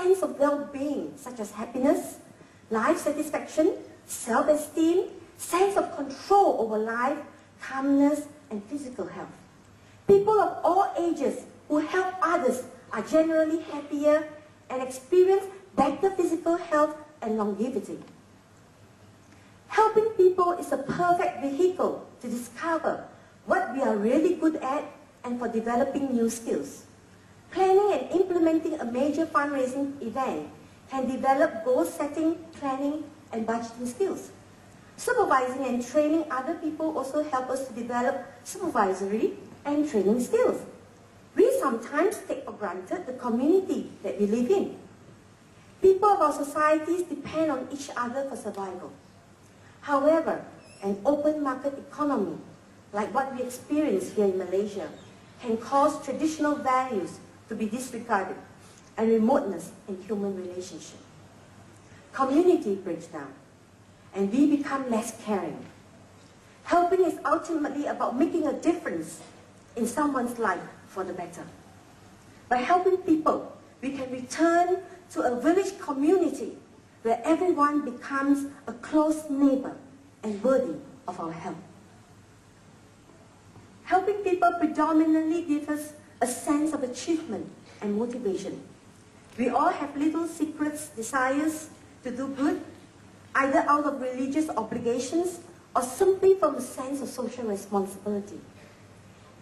sense of well-being, such as happiness, life satisfaction, self-esteem, sense of control over life, calmness, and physical health. People of all ages who help others are generally happier and experience better physical health and longevity. Helping people is a perfect vehicle to discover what we are really good at and for developing new skills. Planning and implementing a major fundraising event can develop goal-setting, planning, and budgeting skills. Supervising and training other people also help us to develop supervisory and training skills. We sometimes take for granted the community that we live in. People of our societies depend on each other for survival. However, an open market economy, like what we experience here in Malaysia, can cause traditional values to be disregarded and remoteness in human relationship. Community breaks down, and we become less caring. Helping is ultimately about making a difference in someone's life for the better. By helping people, we can return to a village community where everyone becomes a close neighbor and worthy of our help. Helping people predominantly gives us a sense of achievement and motivation. We all have little secret desires to do good, either out of religious obligations or simply from a sense of social responsibility.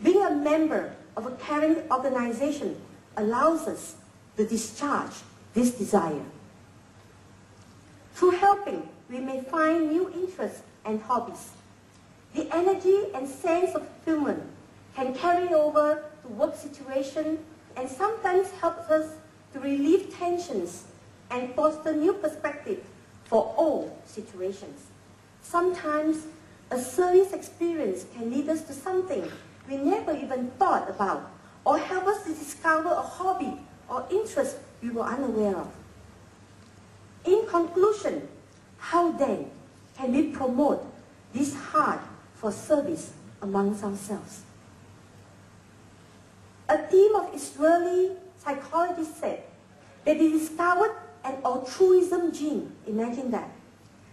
Being a member of a caring organization allows us to discharge this desire. Through helping, we may find new interests and hobbies. The energy and sense of fulfillment can carry over to work situations and sometimes helps us to relieve tensions and foster new perspectives for all situations. Sometimes a service experience can lead us to something we never even thought about, or help us to discover a hobby or interest we were unaware of. In conclusion, how then can we promote this heart for service amongst ourselves? A team of Israeli psychologists said that they discovered an altruism gene. Imagine that.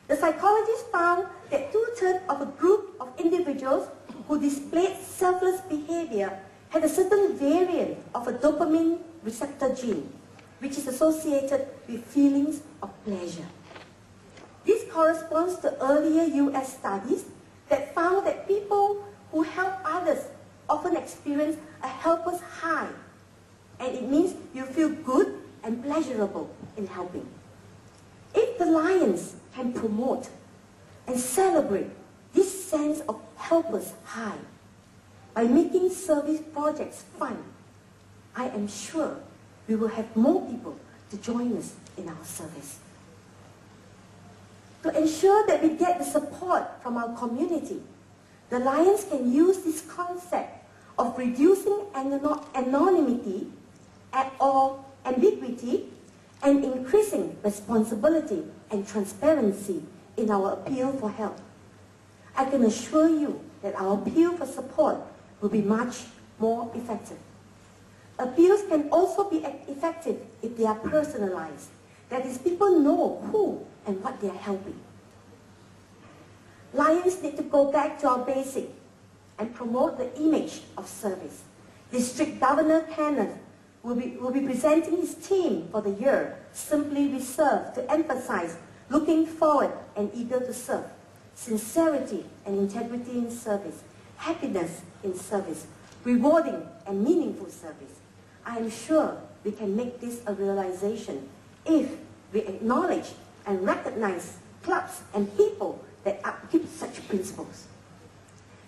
The psychologists found that 2/3 of a group of individuals who displayed selfless behavior had a certain variant of a dopamine receptor gene, which is associated with feelings of pleasure. This corresponds to earlier US studies that found that people who help others often experience a helper's high, and it means you feel good and pleasurable in helping. If the Lions can promote and celebrate this sense of helper's high by making service projects fun, I am sure we will have more people to join us in our service. To ensure that we get the support from our community, the Lions can use this concept of reducing anonymity or ambiguity and increasing responsibility and transparency in our appeal for help. I can assure you that our appeal for support will be much more effective. Appeals can also be effective if they are personalized. That is, people know who and what they are helping. Lions need to go back to our basic and promote the image of service. District Governor Kenneth will be presenting his theme for the year, Simply Reserve, to emphasize looking forward and eager to serve, sincerity and integrity in service, happiness in service, rewarding and meaningful service. I am sure we can make this a realization if we acknowledge and recognize clubs and people that upkeep such principles.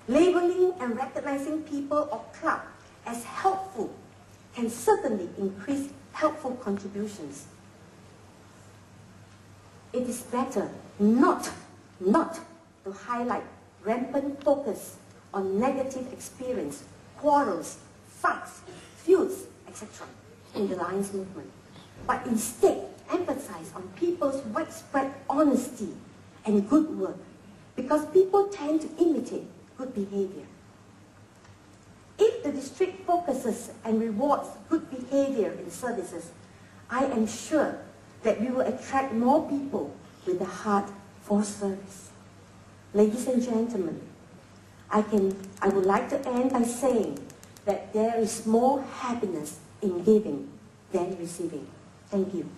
Labeling and recognizing people or club as helpful can certainly increase helpful contributions. It is better not to highlight rampant focus on negative experience, quarrels, fights, feuds, etc. in the Lions movement, but instead emphasize on people's widespread honesty and good work, because people tend to imitate good behavior. If the district focuses and rewards good behavior in services, I am sure that we will attract more people with a heart for service. Ladies and gentlemen, I would like to end by saying that there is more happiness in giving than receiving. Thank you.